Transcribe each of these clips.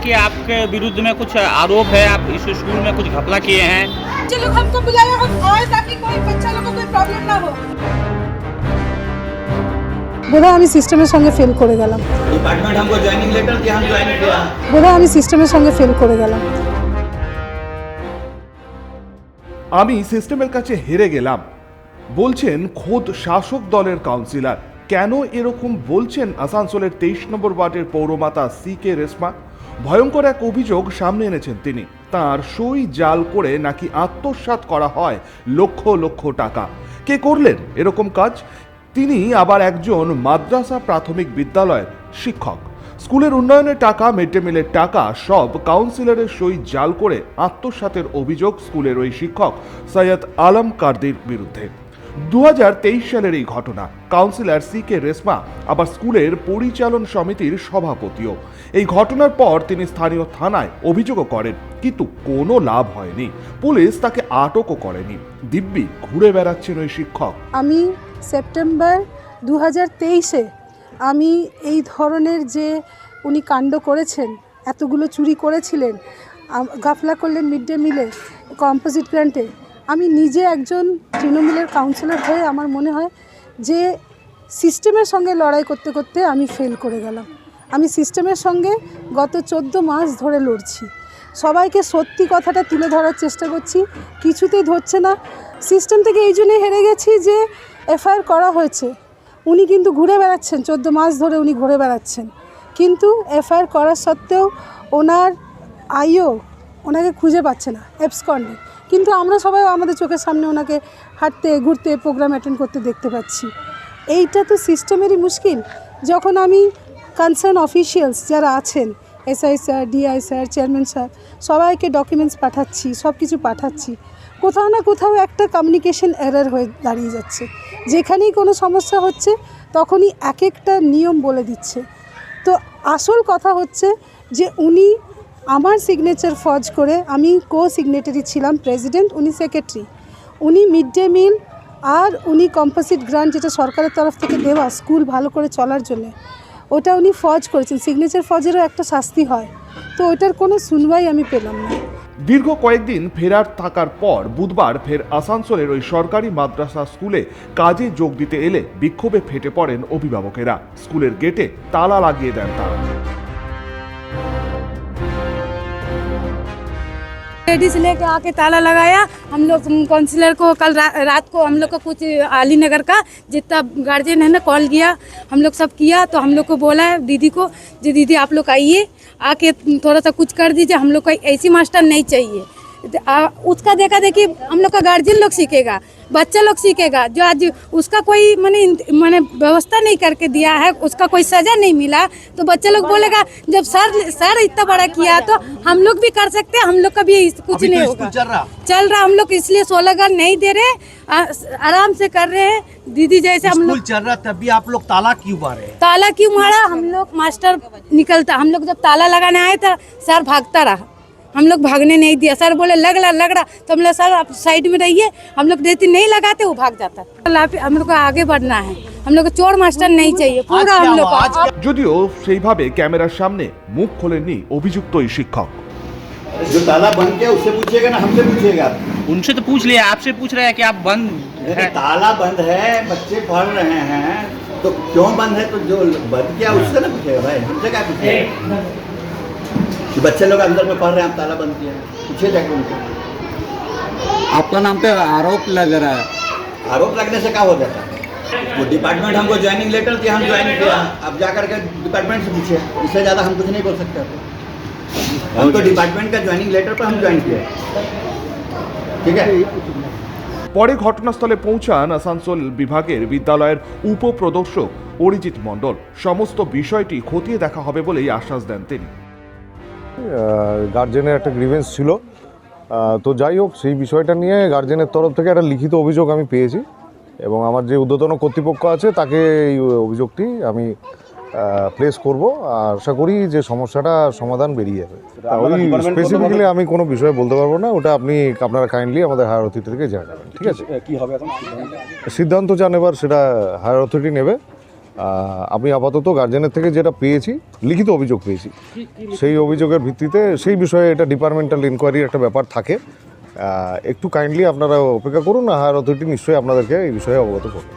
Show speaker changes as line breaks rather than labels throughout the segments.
कि आपके विरुद्ध में कुछ आरोप है, आप इस स्कूल में कुछ घपला किए हैं।
बच्चे लोग हमको बुलाया, हम आए ताकि कोई बच्चा लोग को कोई प्रॉब्लम ना हो। বোধহয় আমি সিস্টেমের সঙ্গে ফেল করে গেলাম।
ডিপার্টমেন্ট हमको জয়েনিং लेटर दिया, हम জয়েন किया।
বোধহয় আমি সিস্টেমের সঙ্গে ফেল করে গেলাম।
আমি সিস্টেমের কাছে হেরে গেলাম বলছেন খোদ শাসক দলের কাউন্সিলর। কেন এরকম বলছেন আসানসোলের 23 নম্বর ওয়ার্ডের পৌরমাতা CK রেশমা? ভয়ঙ্কর এক অভিযোগ সামনে এনেছেন তিনি। তার সই জাল করে নাকি আত্মসাৎ করা হয় লক্ষ লক্ষ টাকা। কে করলেন এরকম কাজ? তিনি আবার একজন মাদ্রাসা প্রাথমিক বিদ্যালয়ের শিক্ষক। স্কুলের উন্নয়নের টাকা, মিড ডে মিলের টাকা সব কাউন্সিলরের সই জাল করে আত্মসাতের অভিযোগ স্কুলের ওই শিক্ষক সৈয়দ আলম কার্দির বিরুদ্ধে। 2023 সালের এই ঘটনা। কাউন্সিলর CK রেশমা আবার স্কুলের পরিচালন সমিতির সভাপতিও। এই ঘটনার পর তিনি স্থানীয় থানায় অভিযোগও করেন, কিন্তু কোনো লাভ হয়নি। পুলিশ তাকে আটকও করেনি। দিব্যি ঘুরে বেড়াচ্ছেন ওই শিক্ষক।
আমি সেপ্টেম্বর 2023-এ আমি এই ধরনের যে উনি কাণ্ড করেছেন, এতগুলো চুরি করেছিলেন, গাফলা করলেন মিড ডে মিলে, কম্পোজিট গ্রান্টে, আমি নিজে একজন তৃণমূলের কাউন্সিলর হয়ে আমার মনে হয় যে সিস্টেমের সঙ্গে লড়াই করতে করতে আমি ফেল করে গেলাম। আমি সিস্টেমের সঙ্গে গত 14 মাস ধরে লড়ছি, সবাইকে সত্যি কথাটা তুলে ধরার চেষ্টা করছি, কিছুতেই ধরছে না। সিস্টেম থেকে এই জন্যই হেরে গেছি যে FIR করা হয়েছে, উনি কিন্তু ঘুরে বেড়াচ্ছেন, 14 মাস ধরে উনি ঘুরে বেড়াচ্ছেন, কিন্তু FIR করা সত্ত্বেও ওনার আইও ওনাকে খুঁজে পাচ্ছে না, অ্যাবসকন্ডে। কিন্তু আমরা সবাই আমাদের চোখের সামনে ওনাকে হাঁটতে ঘুরতে প্রোগ্রাম অ্যাটেন্ড করতে দেখতে পাচ্ছি। এইটা তো সিস্টেমেরই মুশকিল। যখন আমি কনসার্ন অফিসিয়ালস যারা আছেন, SI sir, DI sir, chairman sir, সবাইকে ডকুমেন্টস পাঠাচ্ছি, সব কিছু পাঠাচ্ছি, কোথাও না কোথাও একটা কমিউনিকেশন এরর হয়ে দাঁড়িয়ে যাচ্ছে। যেখানেই কোনো সমস্যা হচ্ছে তখনই এক একটা নিয়ম বলে দিচ্ছে। তো আসল কথা হচ্ছে যে উনি আমার সিগনেচার ফর্জ করে, আমি সিগনেটারি ছিলাম, প্রেসিডেন্ট, উনি সেক্রেটারি, উনি মিড ডে মিল আর উনি কম্পোজিট গ্রান্ট যেটা সরকারের তরফ থেকে দেওয়া স্কুল ভালো করে চলার জন্য, ওটা উনি ফর্জ করেছেন। সিগনেচার ফর্জেরও একটা শাস্তি হয়, তো ওটার কোনো শুনবাই আমি পেলাম না।
দীর্ঘ কয়েকদিন ফেরার থাকার পর বুধবার ফের আসানসোলের ওই সরকারি মাদ্রাসা স্কুলে কাজে যোগ দিতে এলে বিক্ষোভে ফেটে পড়েন অভিভাবকেরা। স্কুলের গেটে তালা লাগিয়ে দেন তারা।
लेडीज लेके आके ताला लगाया। हम लोग काउंसलर को कल रात को हम लोग को कुछ अली नगर का जितना गार्जियन है ना कॉल किया, हम लोग सब किया, तो हम लोग को बोला है दीदी को, जी दीदी आप लोग आइए, आके थोड़ा सा कुछ कर दीजिए, हम लोग को ऐसी मास्टर नहीं चाहिए। उसका देखा देखी हम लोग का गार्जियन लोग सीखेगा, बच्चा लोग सीखेगा। जो आज उसका कोई माने व्यवस्था नहीं करके दिया है, उसका कोई सजा नहीं मिला, तो बच्चा लोग बोलेगा जब सर इतना बड़ा किया तो हम लोग भी कर सकते हैं, हम लोग का भी कुछ नहीं होगा। चल रहा हम लोग इसलिए 16 घर नहीं दे रहे, आराम से कर रहे हैं दीदी। जैसे हम लोग
चल रहा तब भी आप लोग ताला क्यों मारे?
ताला क्यों मारा? हम लोग मास्टर निकलता, हम लोग जब ताला लगाने आए था सर भागता रहा, हम लोग भागने नहीं दिया। सर बोले लग रहा, तो हम लोग सर आप साइड में रहिए, हम लोग देती नहीं लगाते, वो भाग जाता। हम लोग को आगे बढ़ना है, हम लोग को चोर मास्टर नहीं चाहिए पूरा हम लोग को।
যদিও সেইভাবে ক্যামেরার সামনে মুখ খোলেননি অভিযুক্ত এই শিক্ষক।
जो ताला बंद किया उससे पूछिएगा ना, हमसे पूछिएगा।
उनसे तो पूछ लिया, आपसे पूछ रहे हैं कि आप बंद है।
ताला बंद है, बच्चे पढ़ रहे हैं, तो क्यों बंद है? तो जो बंद किया उससे ना पूछिएगा भाई, हमसे क्या पूछिएगा? बच्चे लोग अंदर में पढ़ रहे हैं, आप ताला बंद किया, पूछिए जाके उनको।
आपका नाम पे आरोप लग रहा है।
आरोप लगने से क्या हो जाता है? वो डिपार्टमेंट हमको ज्वाइनिंग लेटर दिया, हम ज्वाइन किया। अब जा करके डिपार्टमेंट से पूछिए, इससे ज़्यादा हम कुछ नहीं बोल सकते आपको। हम तो डिपार्टमेंट का ज्वाइनिंग लेटर पर हम ज्वाइन किए, ठीक है।
পরে ঘটনাস্থলে পৌঁছান আসানসোল বিভাগের বিদ্যালয়ের উপপ্রদর্শক অরিজিৎ মণ্ডল। সমস্ত বিষয়টি খতিয়ে দেখা হবে বলেই আশ্বাস দেন তিনি।
গার্জেনের একটা গ্রিভেন্স ছিল, তো যাই হোক সেই বিষয়টা নিয়ে গার্জেনের তরফ থেকে একটা লিখিত অভিযোগ আমি পেয়েছি, এবং আমার যে ঊর্ধ্বতন কর্তৃপক্ষ আছে তাকে এই অভিযোগটি আমি প্লেস করব। আশা করি যে সমস্যাটা সমাধান বেরিয়ে যাবে। ওই স্পেসিফিক্যালি আমি কোনো বিষয়ে বলতে পারবো না, ওটা আপনারা কাইন্ডলি আমাদের হায়ার অথরিটি থেকে জানাবেন, ঠিক আছে?
কি হবে এখন
সিদ্ধান্ত যা নেবার সেটা হায়ার অথরিটি নেবে, আমি আপাতত গার্জেনের থেকে যেটা পেয়েছি, লিখিত অভিযোগ পেয়েছি, সেই অভিযোগের ভিত্তিতে সেই বিষয়ে এটা ডিপার্টমেন্টাল ইনকোয়ারির একটা ব্যাপার থাকে। একটু কাইন্ডলি আপনারা অপেক্ষা করুন, হায়ার অথরিটি নিশ্চয়ই আপনাদেরকে এই বিষয়ে অবগত করবে।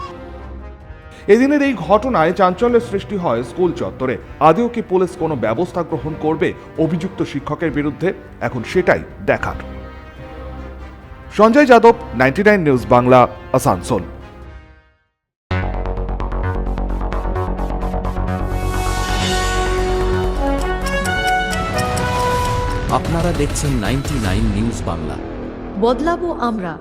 এদিনের এই ঘটনায় চাঞ্চল্যের সৃষ্টি হয় স্কুল চত্বরে। আদৌ কি পুলিশ কোনো ব্যবস্থা গ্রহণ করবে অভিযুক্ত শিক্ষকের বিরুদ্ধে? এখন সেটাই দেখার। সঞ্জয় যাদব, 99 নিউজ বাংলা, আসানসোল।
আপনারা দেখছেন 99 নিউজ বাংলা।
বদলাবো আমরা।